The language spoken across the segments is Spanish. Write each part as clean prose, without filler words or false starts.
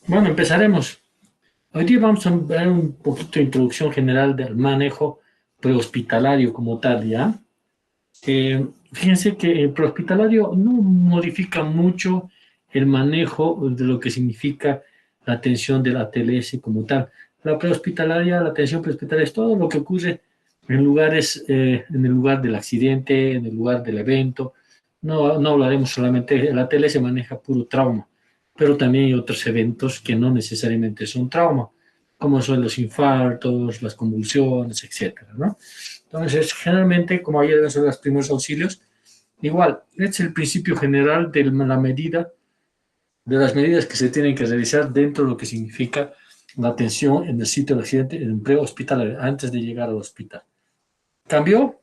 Bueno, empezaremos. Hoy día vamos a ver un poquito de introducción general del manejo prehospitalario como tal, ¿ya? Fíjense que el prehospitalario no modifica mucho el manejo de lo que significa la atención de la ATLS como tal. La prehospitalaria, la atención prehospitalaria es todo lo que ocurre en lugares, en el lugar del accidente, en el lugar del evento. No hablaremos solamente, la ATLS maneja puro trauma, pero también hay otros eventos que no necesariamente son trauma, como son los infartos, las convulsiones, etcétera, ¿no? Entonces, generalmente, como ahí deben ser los primeros auxilios, igual, es el principio general de la medida, de las medidas que se tienen que realizar dentro de lo que significa la atención en el sitio del accidente, en el empleo hospitalario, antes de llegar al hospital. ¿Cambió?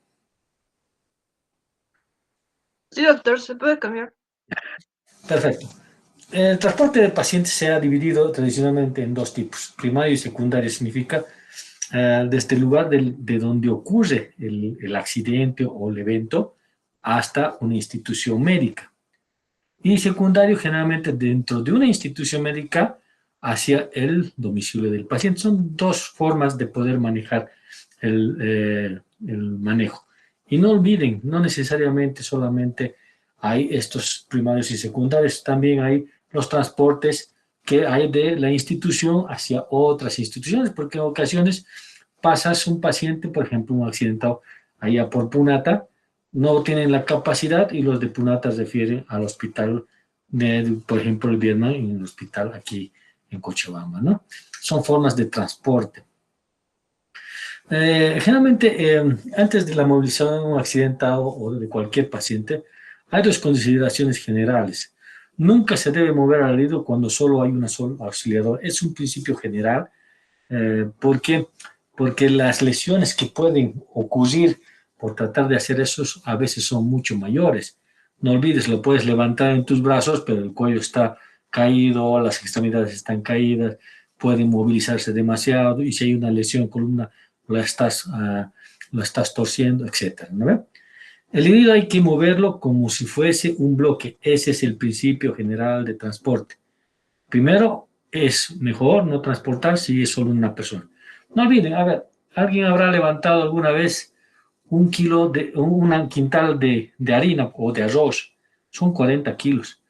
Sí, doctor, se puede cambiar. Perfecto. El transporte de pacientes se ha dividido tradicionalmente en dos tipos, primario y secundario. Significa desde el lugar de donde ocurre el accidente o el evento hasta una institución médica. Y secundario, generalmente dentro de una institución médica hacia el domicilio del paciente. Son dos formas de poder manejar el manejo. Y no olviden, no necesariamente solamente hay estos primarios y secundarios, también hay los transportes que hay de la institución hacia otras instituciones, porque en ocasiones pasas un paciente, por ejemplo, un accidentado allá por Punata, no tienen la capacidad y los de Punata refieren al hospital, por ejemplo, el Vietnam en el hospital aquí en Cochabamba, ¿no? Son formas de transporte. Generalmente, antes de la movilización de un accidentado o de cualquier paciente, hay dos consideraciones generales. Nunca se debe mover al herido cuando solo hay una sola auxiliador. Es un principio general. ¿Por qué? Porque las lesiones que pueden ocurrir por tratar de hacer eso a veces son mucho mayores. No olvides, lo puedes levantar en tus brazos, pero el cuello está caído, las extremidades están caídas, pueden movilizarse demasiado y si hay una lesión en columna, la estás, lo estás torciendo, etcétera, ¿no? El herido hay que moverlo como si fuese un bloque. Ese es el principio general de transporte. Primero, es mejor no transportar si es solo una persona. No olviden, a ver, ¿alguien habrá levantado alguna vez un kilo un quintal de harina o de arroz? Son 40 kilos.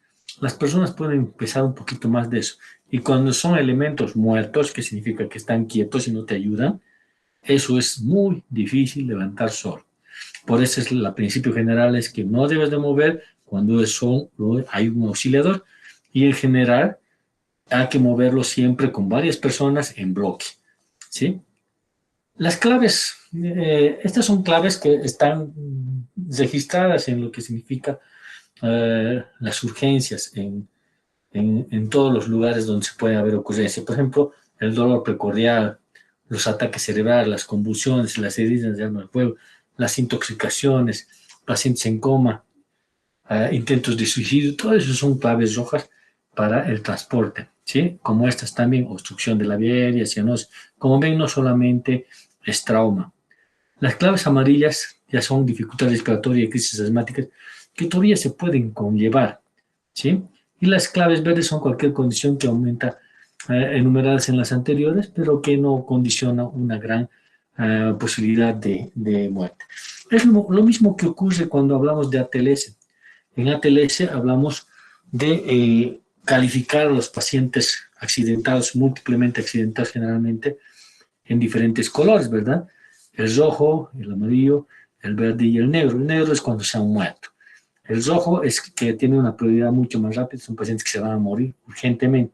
Las personas pueden pesar un poquito más de eso. Y cuando son elementos muertos, que significa que están quietos y no te ayudan, eso es muy difícil levantar solo. Por eso es el principio general es que no debes de mover cuando hay un auxiliador y en general hay que moverlo siempre con varias personas en bloque, ¿sí? Las claves, estas son claves que están registradas en lo que significa las urgencias en todos los lugares donde se puede haber ocurrencia. Por ejemplo, el dolor precordial, los ataques cerebrales, las convulsiones, las heridas de arma de fuego, las intoxicaciones, pacientes en coma, intentos de suicidio, todo eso son claves rojas para el transporte, ¿sí? Como estas también, obstrucción de la vía aérea, cianosis. Como ven, no solamente es trauma. Las claves amarillas ya son dificultad respiratoria y crisis asmáticas que todavía se pueden conllevar, ¿sí? Y las claves verdes son cualquier condición que aumenta enumeradas en las anteriores, pero que no condiciona una gran posibilidad de muerte. Es lo mismo que ocurre cuando hablamos de ATLS. En ATLS hablamos de calificar a los pacientes accidentados, múltiplemente accidentados generalmente, en diferentes colores, ¿verdad? El rojo, el amarillo, el verde y el negro. El negro es cuando se han muerto. El rojo es que tiene una prioridad mucho más rápida, son pacientes que se van a morir urgentemente.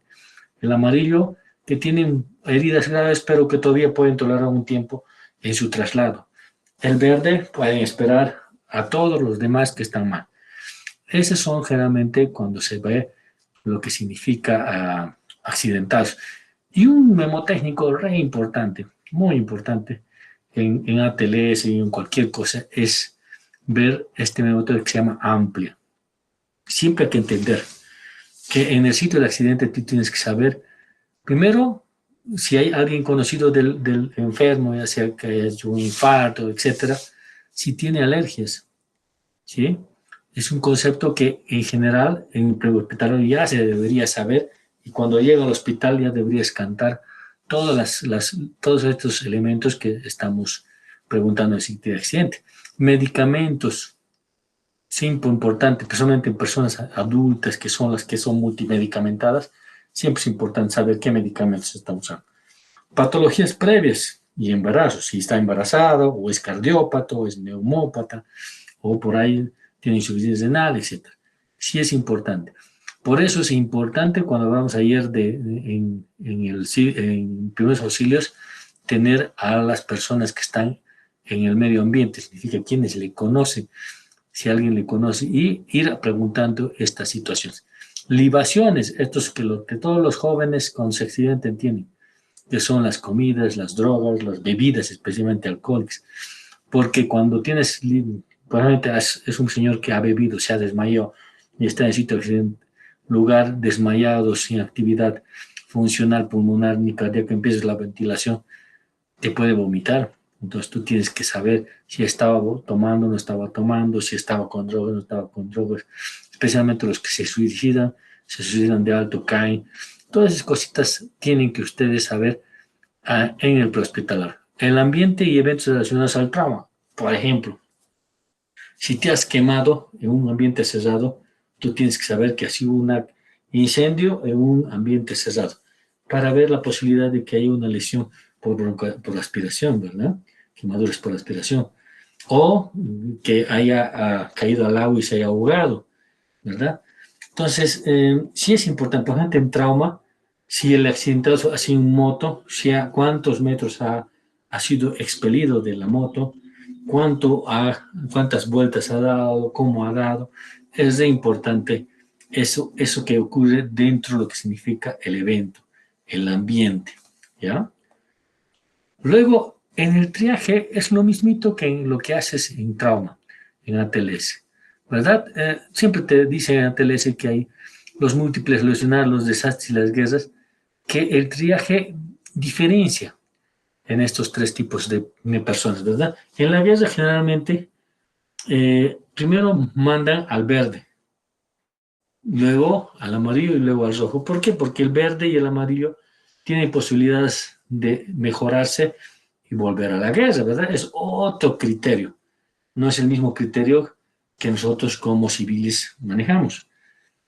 El amarillo, que tienen heridas graves, pero que todavía pueden tolerar un tiempo en su traslado. El verde, pueden esperar a todos los demás que están mal. Esos son generalmente cuando se ve lo que significa accidentados. Y un memotécnico re importante, muy importante en ATLS y en cualquier cosa es ver este memotécnico que se llama amplia. Siempre hay que entender que en el sitio del accidente tú tienes que saber, primero, si hay alguien conocido del enfermo, ya sea que es un infarto, etcétera, si tiene alergias, ¿sí? Es un concepto que en general en el prehospitalario ya se debería saber Y cuando llega al hospital ya deberías cantar todos estos elementos que estamos preguntando en el sitio de accidente. Medicamentos, siempre importante, personalmente en personas adultas que son las que son multimedicamentadas, siempre es importante saber qué medicamentos se están usando. Patologías previas y embarazos, si está embarazada o es cardiópata o es neumópata o por ahí tiene insuficiencia renal, etc. Sí es importante. Por eso es importante cuando vamos a ir en primeros auxilios tener a las personas que están en el medio ambiente, significa quienes le conocen, si alguien le conoce, y ir preguntando estas situaciones. Libaciones, estos que todos los jóvenes con su accidente entienden, que son las comidas, las drogas, las bebidas, especialmente alcohólicas. Porque cuando tienes, probablemente es un señor que ha bebido, se ha desmayado y está en sitio de accidente, lugar desmayado, sin actividad funcional pulmonar ni cardíaca, empieza la ventilación, te puede vomitar. Entonces tú tienes que saber si estaba tomando, no estaba tomando, si estaba con drogas, no estaba con drogas. Especialmente los que se suicidan de alto, caen. Todas esas cositas tienen que ustedes saber en el prehospitalario. El ambiente y eventos relacionados al trauma. Por ejemplo, si te has quemado en un ambiente cerrado, tú tienes que saber que ha sido un incendio en un ambiente cerrado para ver la posibilidad de que haya una lesión por aspiración, ¿verdad? Quemaduras por aspiración. O que haya caído al agua y se haya ahogado, ¿verdad? Entonces, sí es importante, por ejemplo, en trauma, si el accidentado ha sido en moto, cuántos metros ha sido expelido de la moto, cuántas vueltas ha dado, cómo ha dado. Es de importante eso que ocurre dentro de lo que significa el evento, el ambiente, ¿ya? Luego, en el triaje es lo mismito que en lo que haces en trauma, en ATLS, ¿verdad? Siempre te dicen en ATLS que hay los múltiples lesionados, los desastres y las guerras, que el triaje diferencia en estos tres tipos de personas, ¿verdad? En la guerra generalmente primero mandan al verde, luego al amarillo y luego al rojo. ¿Por qué? Porque el verde y el amarillo tienen posibilidades de mejorarse y volver a la guerra, ¿verdad? Es otro criterio. No es el mismo criterio que nosotros como civiles manejamos.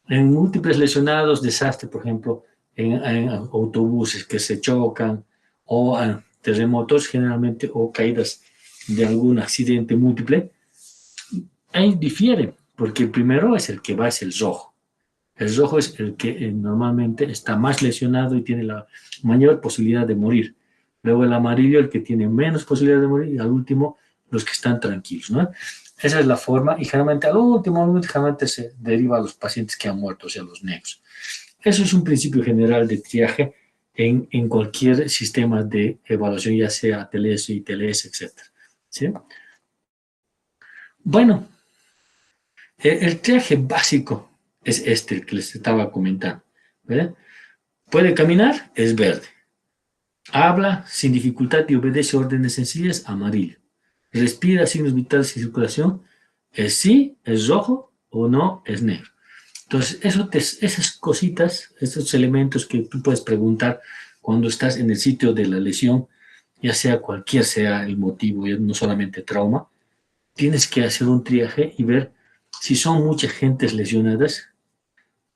En múltiples lesionados, desastre, por ejemplo, en autobuses que se chocan o terremotos generalmente o caídas de algún accidente múltiple, ahí difiere, porque el primero es el que va, es el rojo. El rojo es el que normalmente está más lesionado y tiene la mayor posibilidad de morir. Luego el amarillo, el que tiene menos posibilidad de morir, y al último, los que están tranquilos, ¿no? Esa es la forma, y generalmente al último, generalmente se deriva a los pacientes que han muerto, o sea, los negros. Eso es un principio general de triaje en cualquier sistema de evaluación, ya sea TLS, ITLS, etc. ¿Sí? Bueno, el triaje básico es este, el que les estaba comentando. ¿Verdad? Puede caminar, es verde. Habla sin dificultad y obedece órdenes sencillas, amarillo. Respira signos vitales y circulación, es sí, es rojo o no, es negro. Entonces, esas cositas, esos elementos que tú puedes preguntar cuando estás en el sitio de la lesión, ya sea cualquier sea el motivo, no solamente trauma, tienes que hacer un triaje y ver si son muchas gentes lesionadas,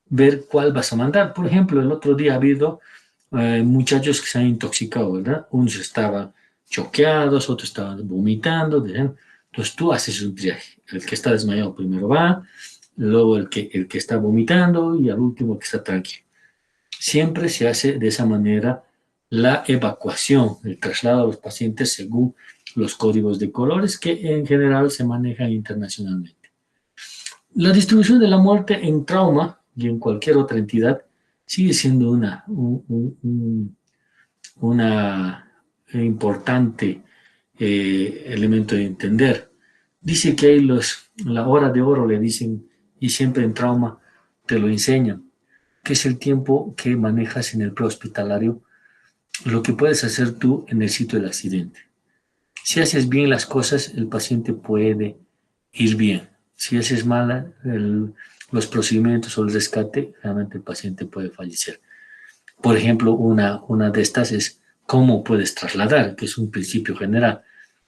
ver cuál vas a mandar. Por ejemplo, el otro día ha habido muchachos que se han intoxicado, ¿verdad? Unos estaban choqueados, otros estaban vomitando, ¿verdad? Entonces tú haces un triaje. El que está desmayado primero va, luego el que está vomitando y al último el que está tranquilo. Siempre se hace de esa manera la evacuación, el traslado a los pacientes según los códigos de colores que en general se manejan internacionalmente. La distribución de la muerte en trauma y en cualquier otra entidad sigue siendo una importante elemento de entender. Dice que hay la hora de oro, le dicen, y siempre en trauma te lo enseñan, que es el tiempo que manejas en el prehospitalario, lo que puedes hacer tú en el sitio del accidente. Si haces bien las cosas, el paciente puede ir bien. Si haces mal los procedimientos o el rescate, realmente el paciente puede fallecer. Por ejemplo, una de estas es cómo puedes trasladar, que es un principio general.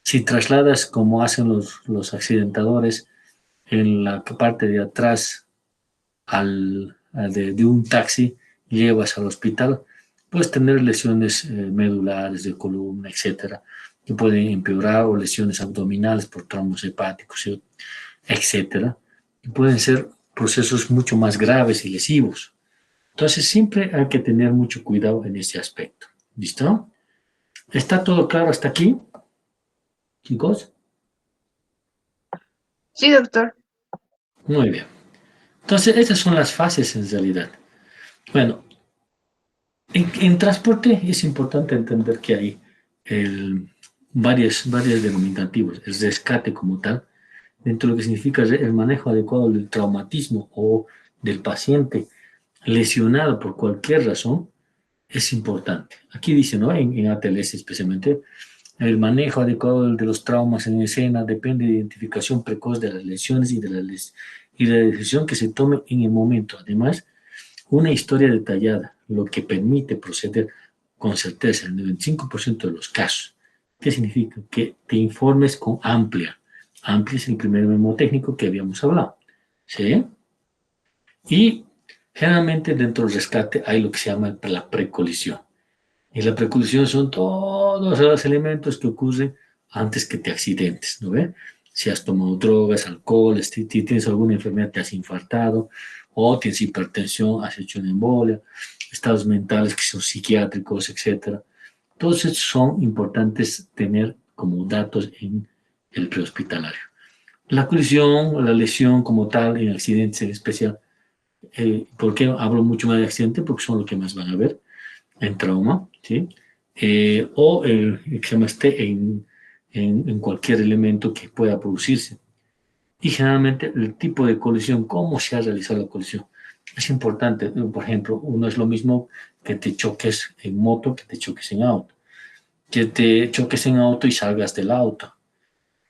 Si trasladas como hacen los accidentadores en la parte de atrás de un taxi, llevas al hospital, puedes tener lesiones medulares de columna, etcétera, que pueden empeorar, o lesiones abdominales por trombos hepáticos, etcétera, y pueden ser procesos mucho más graves y lesivos. Entonces, siempre hay que tener mucho cuidado en ese aspecto. ¿Listo? ¿Está todo claro hasta aquí, chicos? Sí, doctor. Muy bien. Entonces, estas son las fases en realidad. Bueno, en transporte es importante entender que hay varios denominativos. El rescate como tal, dentro de lo que significa el manejo adecuado del traumatismo o del paciente lesionado por cualquier razón, es importante. Aquí dice, ¿no? En ATLS especialmente, el manejo adecuado de los traumas en escena depende de identificación precoz de las lesiones y de la decisión que se tome en el momento. Además, una historia detallada, lo que permite proceder con certeza en el 95% de los casos. ¿Qué significa? Que te informes con amplia. Amplia es el primer mnemotécnico que habíamos hablado. ¿Sí? Y generalmente dentro del rescate hay lo que se llama la precolisión. Y la precolisión son todos los elementos que ocurren antes que te accidentes, ¿no ve? Si has tomado drogas, alcohol, si tienes alguna enfermedad, te has infartado, o tienes hipertensión, has hecho una embolia, estados mentales que son psiquiátricos, etcétera. Todos estos son importantes tener como datos en el prehospitalario. La colisión, la lesión como tal, en accidentes en especial, ¿por qué hablo mucho más de accidente? Porque son lo que más van a ver en trauma, ¿sí? O que se esté en cualquier elemento que pueda producirse. Y generalmente el tipo de colisión, cómo se ha realizado la colisión. Es importante, por ejemplo, no es lo mismo que te choques en moto que te choques en auto. Que te choques en auto y salgas del auto.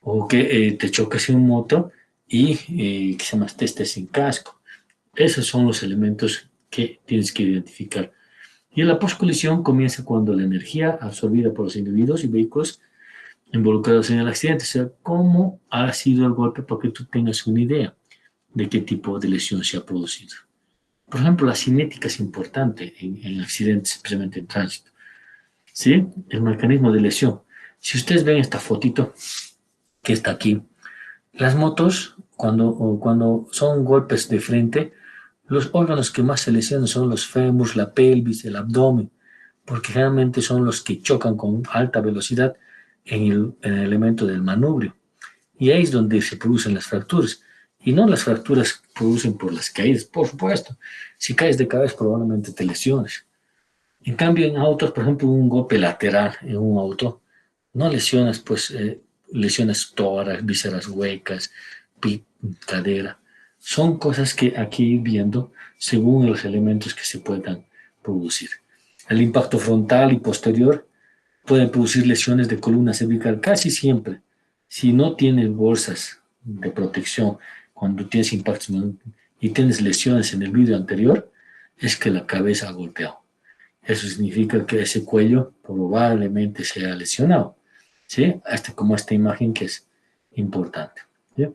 O que te choques en moto y que se estés sin casco. Esos son los elementos que tienes que identificar. Y la poscolisión comienza cuando la energía absorbida por los individuos y vehículos involucrados en el accidente, o sea, cómo ha sido el golpe para que tú tengas una idea de qué tipo de lesión se ha producido. Por ejemplo, la cinética es importante en accidentes, especialmente en tránsito. ¿Sí? El mecanismo de lesión. Si ustedes ven esta fotito que está aquí, las motos, cuando son golpes de frente, los órganos que más se lesionan son los fémurs, la pelvis, el abdomen, porque generalmente son los que chocan con alta velocidad en el elemento del manubrio. Y ahí es donde se producen las fracturas. Y no las fracturas producen por las caídas, por supuesto. Si caes de cabeza probablemente te lesiones. En cambio, en autos, por ejemplo, un golpe lateral en un auto, no lesionas, pues, lesionas tórax, vísceras huecas, cadera. Son cosas que aquí viendo según los elementos que se puedan producir. El impacto frontal y posterior puede producir lesiones de columna cervical casi siempre. Si no tienes bolsas de protección cuando tienes impactos y tienes lesiones en el vídeo anterior, es que la cabeza ha golpeado. Eso significa que ese cuello probablemente sea lesionado, ¿sí? Hasta como esta imagen que es importante, ¿sí?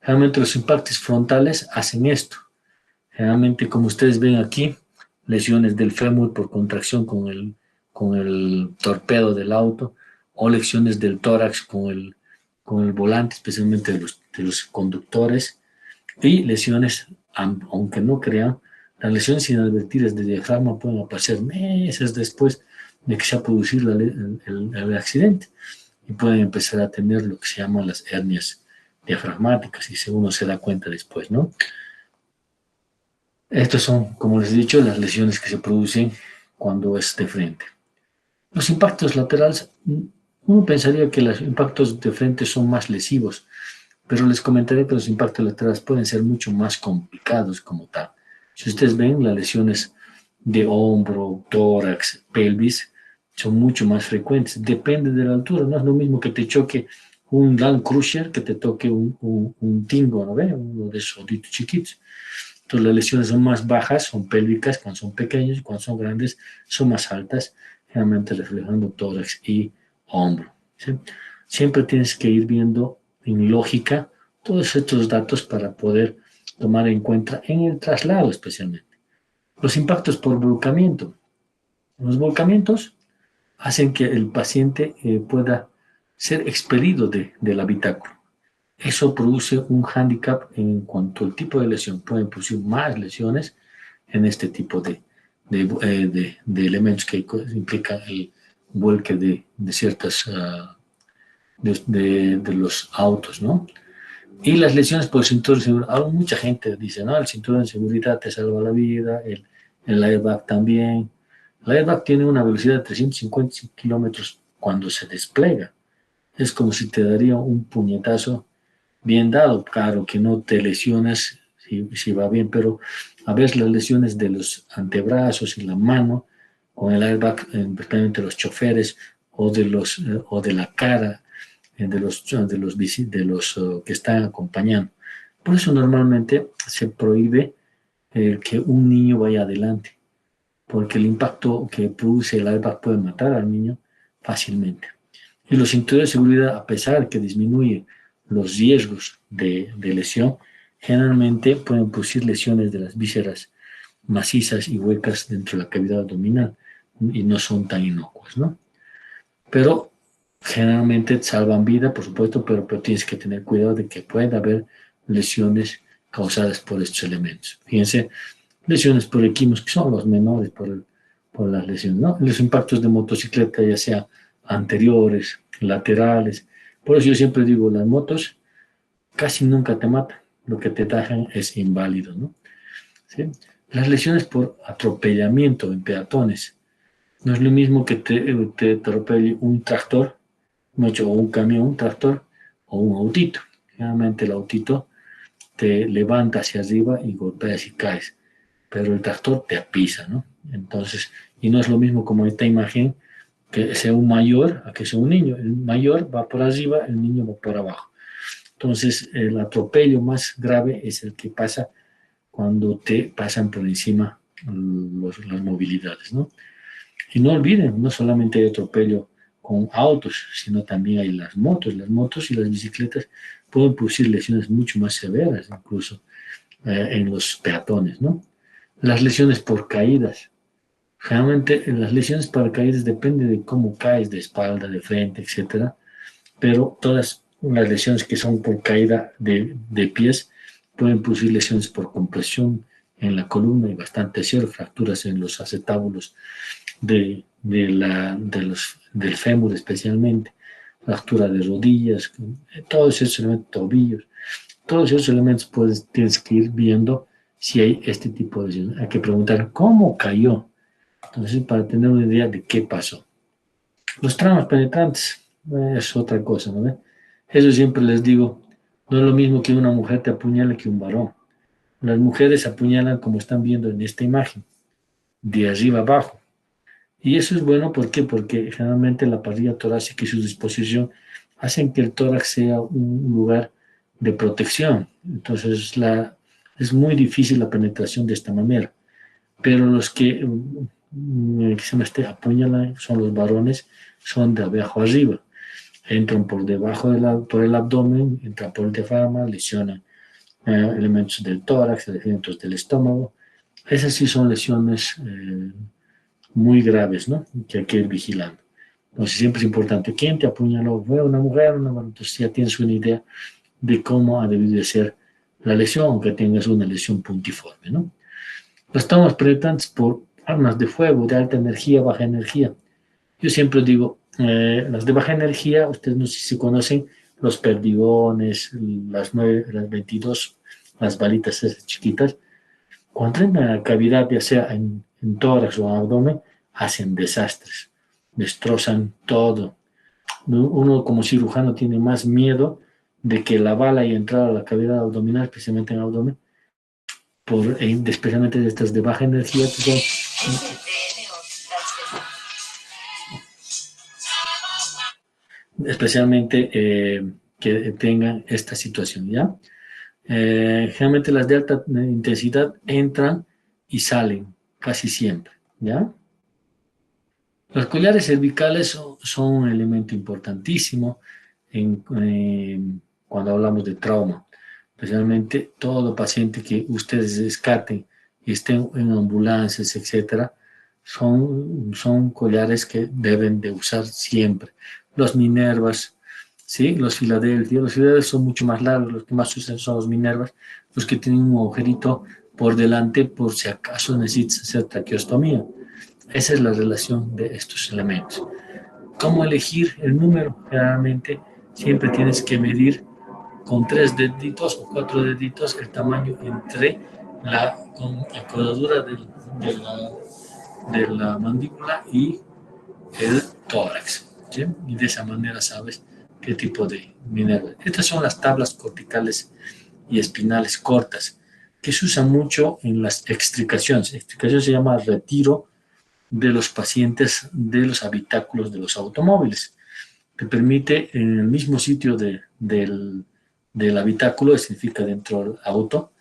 Generalmente los impactos frontales hacen esto. Generalmente, como ustedes ven aquí, lesiones del fémur por contracción con el torpedo del auto, o lesiones del tórax con el volante, especialmente de los conductores, y lesiones, aunque no crean, las lesiones inadvertidas de diafragma pueden aparecer meses después de que se ha producido el accidente, y pueden empezar a tener lo que se llaman las hernias diafragmáticas, y si uno se da cuenta después, ¿no? Estos son, como les he dicho, las lesiones que se producen cuando es de frente. Los impactos laterales, uno pensaría que los impactos de frente son más lesivos, pero les comentaré que los impactos laterales pueden ser mucho más complicados como tal. Si ustedes ven, las lesiones de hombro, tórax, pelvis son mucho más frecuentes. Depende de la altura, no es lo mismo que te choque un Land Cruiser que te toque un Tingo, ¿no ve? Uno de esos chiquitos. Entonces las lesiones son más bajas, son pélvicas cuando son pequeños, y cuando son grandes son más altas, generalmente reflejando tórax y hombro. ¿Sí? Siempre tienes que ir viendo en lógica todos estos datos para poder tomar en cuenta en el traslado especialmente. Los impactos por volcamiento. Los volcamientos hacen que el paciente pueda ser expelido del habitáculo. Eso produce un hándicap en cuanto al tipo de lesión. Pueden producir más lesiones en este tipo de elementos que implican el vuelque de ciertas de los autos, ¿no? Y las lesiones por el cinturón de seguridad. Mucha gente dice, no, el cinturón de seguridad te salva la vida, el airbag también. El airbag tiene una velocidad de 350 kilómetros cuando se despliega. Es como si te daría un puñetazo bien dado. Claro que no te lesionas si va bien, pero a veces las lesiones de los antebrazos y la mano con el airbag, especialmente los choferes o de la cara de los que están acompañando. Por eso normalmente se prohíbe que un niño vaya adelante, porque el impacto que produce el airbag puede matar al niño fácilmente. Y los cinturones de seguridad, a pesar que disminuye los riesgos de lesión, generalmente pueden producir lesiones de las vísceras macizas y huecas dentro de la cavidad abdominal y no son tan inocuas, ¿no? Pero generalmente salvan vida, por supuesto, pero tienes que tener cuidado de que pueda haber lesiones causadas por estos elementos. Fíjense, lesiones por equimos, que son los menores por las lesiones, ¿no? Los impactos de motocicleta, ya sea anteriores, laterales. Por eso yo siempre digo, las motos casi nunca te matan, lo que te dejan es inválido, ¿no? ¿Sí? Las lesiones por atropellamiento en peatones. No es lo mismo que te atropelle un tractor, o un camión, un tractor, o un autito. Generalmente el autito te levanta hacia arriba y golpeas y caes, pero el tractor te apisa, ¿no? Entonces, y no es lo mismo como esta imagen, que sea un mayor a que sea un niño. El mayor va por arriba, el niño va por abajo. Entonces, el atropello más grave es el que pasa cuando te pasan por encima las movilidades, ¿no? Y no olviden, no solamente hay atropello con autos, sino también hay las motos. Las motos y las bicicletas pueden producir lesiones mucho más severas, incluso en los peatones, ¿no? Las lesiones por caídas. Generalmente las lesiones por caídas depende de cómo caes, de espalda, de frente, etcétera, pero todas las lesiones que son por caída de pies pueden producir lesiones por compresión en la columna y bastante severo, fracturas en los acetábulos del fémur especialmente, fractura de rodillas, todos esos elementos, tobillos, todos esos elementos pues tienes que ir viendo si hay este tipo de lesiones. Hay que preguntar cómo cayó, entonces para tener una idea de qué pasó. Los traumas penetrantes es otra cosa, ¿no? Eso siempre les digo, no es lo mismo que una mujer te apuñale que un varón. Las mujeres apuñalan como están viendo en esta imagen, de arriba abajo. Y eso es bueno, ¿por qué? Porque generalmente la parrilla torácica y su disposición hacen que el tórax sea un lugar de protección. Entonces es muy difícil la penetración de esta manera. Pero los que se me apuñalan son los varones, son de abajo arriba. Entran por debajo por el abdomen, entran por el diafragma, lesionan elementos del tórax, elementos del estómago. Esas sí son lesiones muy graves, ¿no? Que hay que ir vigilando. Entonces siempre es importante, ¿quién te apuñaló? ¿Fue una mujer? Entonces ya tienes una idea de cómo ha debido de ser la lesión, aunque tengas una lesión puntiforme, ¿no? Las tomas penetrantes por armas de fuego, de alta energía, baja energía. Yo siempre digo, las de baja energía, ustedes no sé si conocen los perdigones, las 22, las balitas esas chiquitas, cuando entran a la cavidad, ya sea en tórax o abdomen, hacen desastres, destrozan todo. Uno como cirujano tiene más miedo de que la bala haya entrado a la cavidad abdominal, especialmente en el abdomen, especialmente de estas de baja energía, que son especialmente que tengan esta situación, ¿ya? Generalmente las de alta intensidad entran y salen casi siempre, ¿ya? Los collares cervicales son un elemento importantísimo cuando hablamos de trauma. Especialmente todo paciente que ustedes descarten y estén en ambulancias, etcétera, son collares que deben de usar siempre. Los Minervas, ¿sí? Los Filadelfia. Los Filadelfia son mucho más largos, los que más usan son los Minervas, los que tienen un agujerito por delante por si acaso necesitas hacer traqueostomía. Esa es la relación de estos elementos. ¿Cómo elegir el número? Generalmente siempre tienes que medir con 3 deditos o 4 deditos el tamaño entre la encoladura de la mandíbula y el tórax, ¿sí? Y de esa manera sabes qué tipo de mineral. Estas son las tablas corticales y espinales cortas, que se usan mucho en las extricaciones. Extricación se llama retiro de los pacientes de los habitáculos de los automóviles. Te permite en el mismo sitio del habitáculo, significa dentro del auto,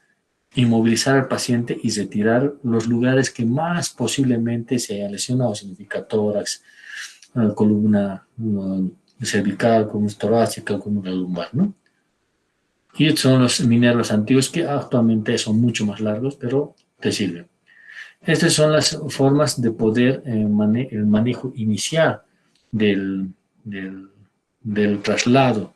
inmovilizar al paciente y retirar los lugares que más posiblemente se hayan lesionado, significa tórax, columna cervical, columna torácica, columna lumbar, ¿no? Y estos son los minervos antiguos que actualmente son mucho más largos, pero te sirven. Estas son las formas de poder, el manejo inicial del, del, del traslado.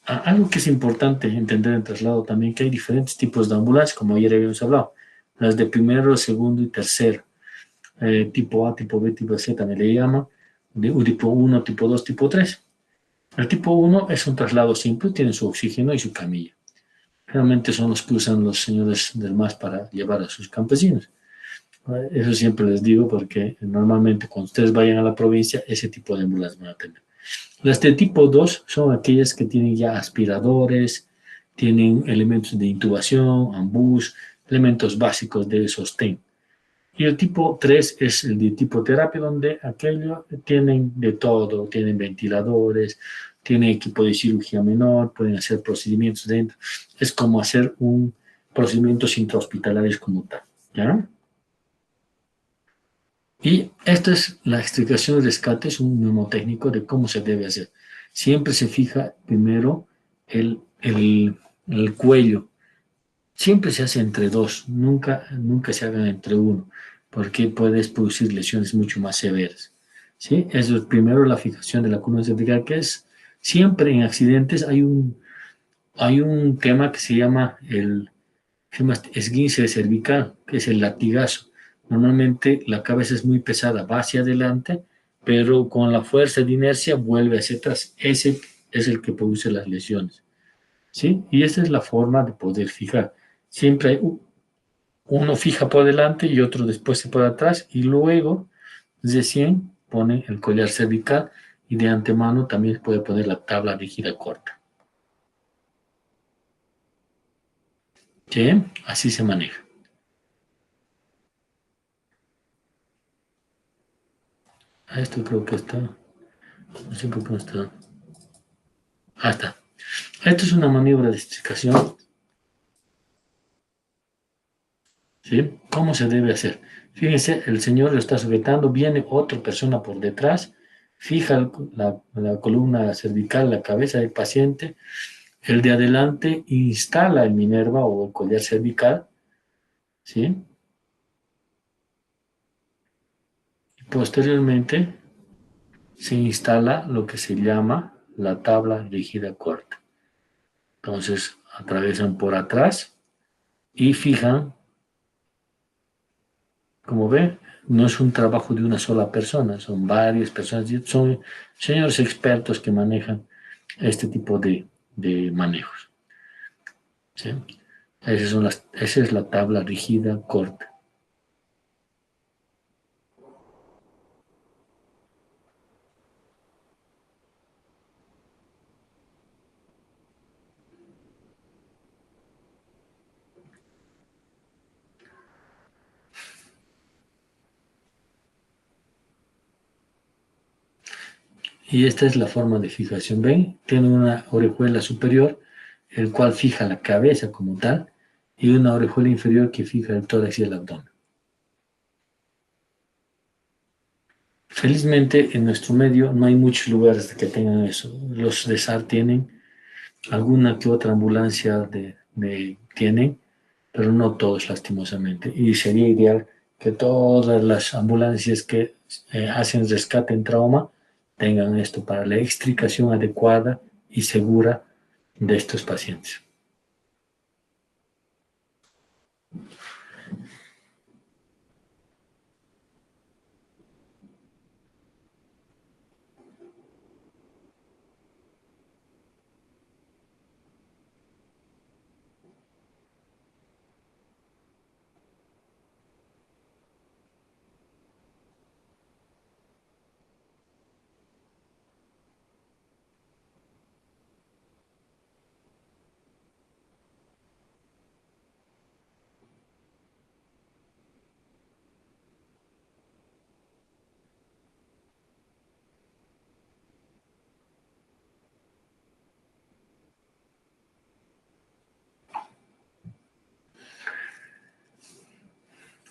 Algo que es importante entender en traslado también, que hay diferentes tipos de ambulancias, como ayer habíamos hablado. Las de primero, segundo y tercero. Tipo A, tipo B, tipo C también le llama. Tipo 1, tipo 2, tipo 3. El tipo 1 es un traslado simple, tiene su oxígeno y su camilla. Realmente son los que usan los señores del MAS para llevar a sus campesinos. Eso siempre les digo porque normalmente cuando ustedes vayan a la provincia, ese tipo de ambulancias van a tener. Las de tipo 2 son aquellas que tienen ya aspiradores, tienen elementos de intubación, ambús, elementos básicos de sostén. Y el tipo 3 es el de tipo terapia, donde aquellos tienen de todo, tienen ventiladores, tienen equipo de cirugía menor, pueden hacer procedimientos dentro. Es como hacer un procedimientos intrahospitalarios como tal, ¿ya? Y esta es la extricación y rescate, es un mnemotécnico de cómo se debe hacer. Siempre se fija primero el cuello. Siempre se hace entre dos, nunca se hagan entre uno, porque puedes producir lesiones mucho más severas. ¿Sí? Eso es primero la fijación de la columna cervical, que es siempre en accidentes hay un tema que se llama esguince cervical, que es el latigazo. Normalmente la cabeza es muy pesada, va hacia adelante, pero con la fuerza de inercia vuelve hacia atrás. Ese es el que produce las lesiones, ¿sí? Y esa es la forma de poder fijar. Siempre hay uno fija por delante y otro después se por atrás, y luego recién pone el collar cervical y de antemano también puede poner la tabla rígida corta. ¿Sí? Así se maneja. Esto creo que está. No sé por qué no está. Está. Esto es una maniobra de extricación, ¿sí? ¿Cómo se debe hacer? Fíjense, el señor lo está sujetando, viene otra persona por detrás, fija la columna cervical, la cabeza del paciente, el de adelante instala el Minerva o el collar cervical, ¿sí? Y posteriormente se instala lo que se llama la tabla rígida corta. Entonces atraviesan por atrás y fijan. Como ve, no es un trabajo de una sola persona, son varias personas, son señores expertos que manejan este tipo de manejos, ¿sí? Esa es la tabla rígida corta. Y esta es la forma de fijación. ¿Ven? Tiene una orejuela superior el cual fija la cabeza como tal, y una orejuela inferior que fija el tórax y el abdomen. Felizmente en nuestro medio no hay muchos lugares que tengan eso. Los de SAR tienen, alguna que otra ambulancia tienen, pero no todos lastimosamente. Y sería ideal que todas las ambulancias que hacen rescate en trauma tengan esto para la extricación adecuada y segura de estos pacientes.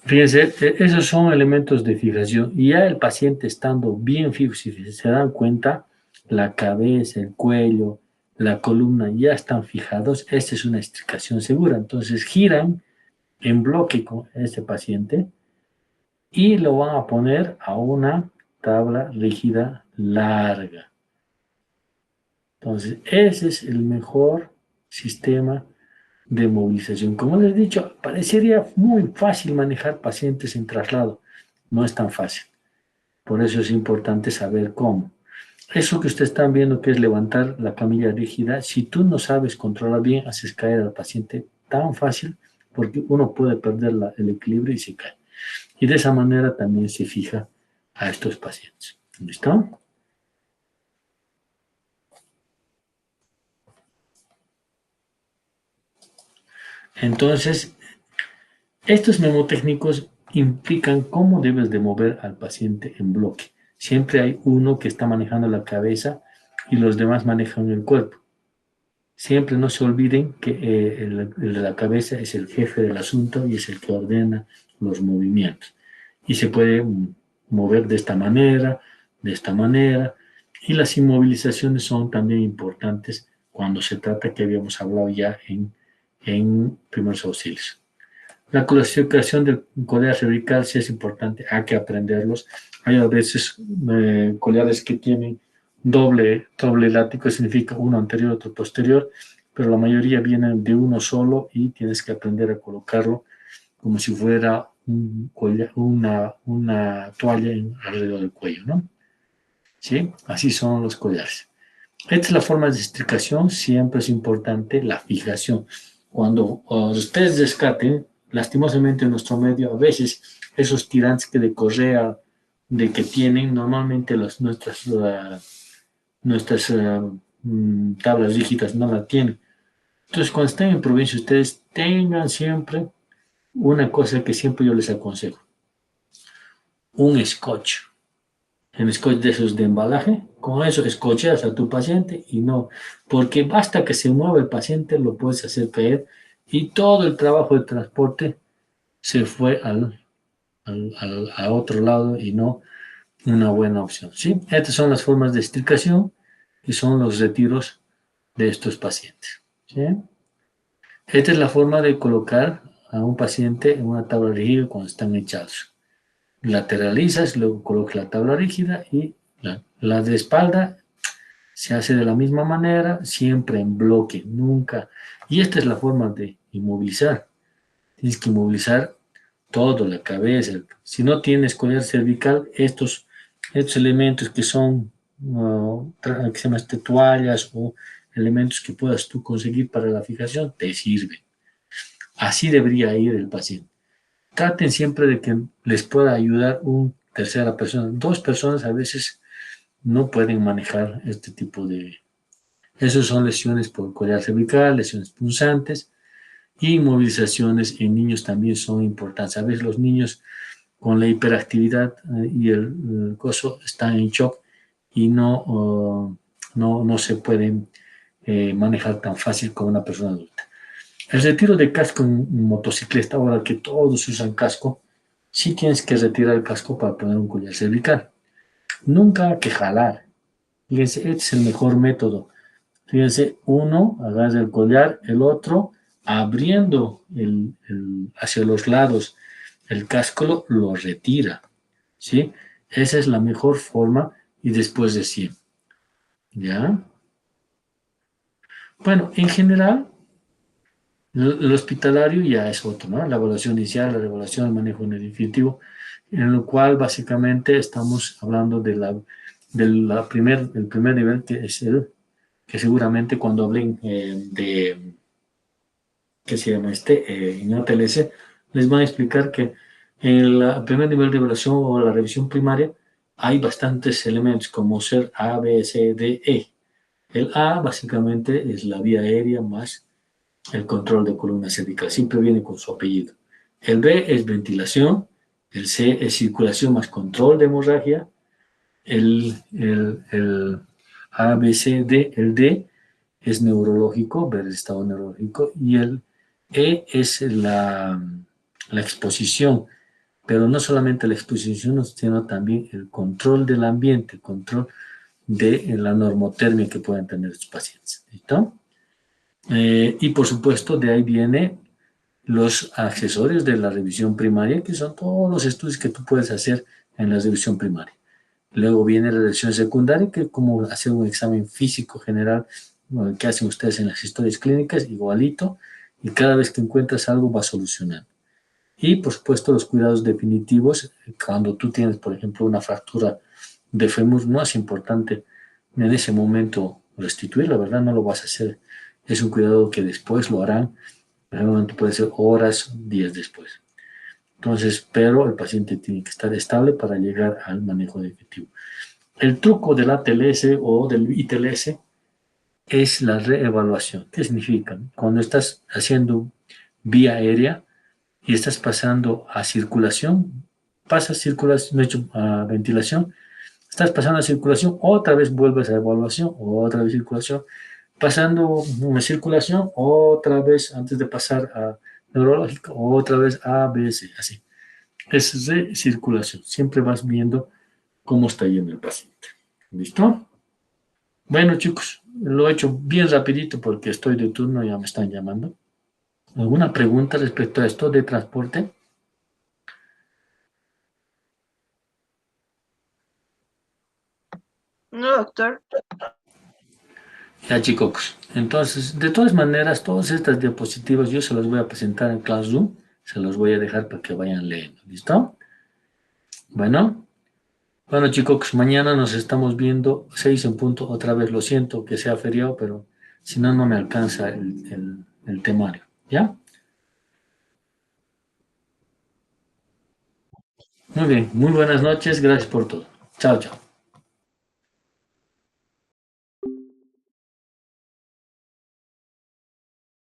Fíjense, esos son elementos de fijación. Y ya el paciente estando bien fijo, si se dan cuenta, la cabeza, el cuello, la columna ya están fijados. Esta es una extricación segura. Entonces giran en bloque con este paciente y lo van a poner a una tabla rígida larga. Entonces, ese es el mejor sistema de movilización. Como les he dicho, parecería muy fácil manejar pacientes en traslado. No es tan fácil. Por eso es importante saber cómo. Eso que ustedes están viendo que es levantar la camilla rígida, si tú no sabes controlar bien, haces caer al paciente tan fácil porque uno puede perder el equilibrio y se cae. Y de esa manera también se fija a estos pacientes. ¿Listo? Entonces, estos mnemotécnicos implican cómo debes de mover al paciente en bloque. Siempre hay uno que está manejando la cabeza y los demás manejan el cuerpo. Siempre no se olviden que el de la cabeza es el jefe del asunto y es el que ordena los movimientos. Y se puede mover de esta manera. Y las inmovilizaciones son también importantes cuando se trata, que habíamos hablado ya en primeros auxilios. La clasificación del collar cervical sí es importante, hay que aprenderlos. Hay a veces collares que tienen doble látigo, significa uno anterior, otro posterior, pero la mayoría vienen de uno solo y tienes que aprender a colocarlo como si fuera una toalla alrededor del cuello, ¿no? ¿Sí? Así son los collares. Esta es la forma de estricación, siempre es importante la fijación. Cuando ustedes rescaten, lastimosamente en nuestro medio, a veces esos tirantes que de correa de que tienen, normalmente nuestras tablas rígidas no la tienen. Entonces, cuando estén en provincia, ustedes tengan siempre una cosa que siempre yo les aconsejo, un scotch. En scotch de esos de embalaje, con eso escocheas a tu paciente y no, porque basta que se mueva el paciente, lo puedes hacer caer y todo el trabajo de transporte se fue a otro lado y no una buena opción. ¿Sí? Estas son las formas de extricación y son los retiros de estos pacientes. ¿Sí? Esta es la forma de colocar a un paciente en una tabla rígida cuando están echados. Lateralizas, luego colocas la tabla rígida y la de espalda se hace de la misma manera, siempre en bloque, nunca. Y esta es la forma de inmovilizar. Tienes que inmovilizar todo, la cabeza. Si no tienes collar cervical, estos elementos que son, que se llaman toallas o elementos que puedas tú conseguir para la fijación, te sirven. Así debería ir el paciente. Traten siempre de que les pueda ayudar una tercera persona. Dos personas a veces no pueden manejar este tipo de... Esas son lesiones por collar cervical, lesiones punzantes y inmovilizaciones en niños también son importantes. A veces los niños con la hiperactividad y el coso están en shock y no se pueden manejar tan fácil como una persona adulta. El retiro de casco en motocicleta, ahora que todos usan casco, sí tienes que retirar el casco para poner un collar cervical. Nunca que jalar. Fíjense, este es el mejor método. Fíjense, uno agarra el collar, el otro abriendo hacia los lados el casco lo retira. ¿Sí? Esa es la mejor forma y después de 100. ¿Ya? Bueno, en general, el hospitalario ya es otro, ¿no? La evaluación inicial, la evaluación del manejo en el definitivo, en lo cual básicamente estamos hablando del primer nivel, que es que seguramente cuando hablen que se llama en ATLS, les van a explicar que en el primer nivel de evaluación o la revisión primaria hay bastantes elementos como ser A, B, C, D, E. El A básicamente es la vía aérea más el control de columna cervical, siempre viene con su apellido. El B es ventilación, el C es circulación más control de hemorragia, el A, B, C, D, el D es neurológico, ver el estado neurológico, y el E es la exposición, pero no solamente la exposición, sino también el control del ambiente, el control de la normotermia que puedan tener los pacientes. ¿Listo? Y por supuesto, de ahí viene los accesorios de la revisión primaria, que son todos los estudios que tú puedes hacer en la revisión primaria. Luego viene la revisión secundaria, que es como hacer un examen físico general, bueno, que hacen ustedes en las historias clínicas, igualito, y cada vez que encuentras algo va solucionando. Y por supuesto los cuidados definitivos, cuando tú tienes, por ejemplo, una fractura de fémur, no es importante en ese momento restituir, la verdad no lo vas a hacer. Es un cuidado que después lo harán, realmente puede ser horas, días después. Entonces, pero el paciente tiene que estar estable para llegar al manejo definitivo. El truco del ATLS o del ITLS es la reevaluación. ¿Qué significa? Cuando estás haciendo vía aérea y estás pasando a circulación, pasas circulación, no he hecho a ventilación, estás pasando a circulación, otra vez vuelves a evaluación, otra vez circulación, pasando una circulación, otra vez antes de pasar a neurológico, otra vez A, B, C, así. Es de circulación. Siempre vas viendo cómo está yendo el paciente. ¿Listo? Bueno, chicos, lo he hecho bien rapidito porque estoy de turno, ya me están llamando. ¿Alguna pregunta respecto a esto de transporte? No, doctor. Ya, chicos. Entonces, de todas maneras, todas estas diapositivas yo se las voy a presentar en Classroom. Se los voy a dejar para que vayan leyendo. ¿Listo? Bueno. Bueno, chicos, mañana nos estamos viendo 6 en punto. Otra vez lo siento que sea feriado, pero si no, no me alcanza el temario. ¿Ya? Muy bien. Muy buenas noches. Gracias por todo. Chao, chao.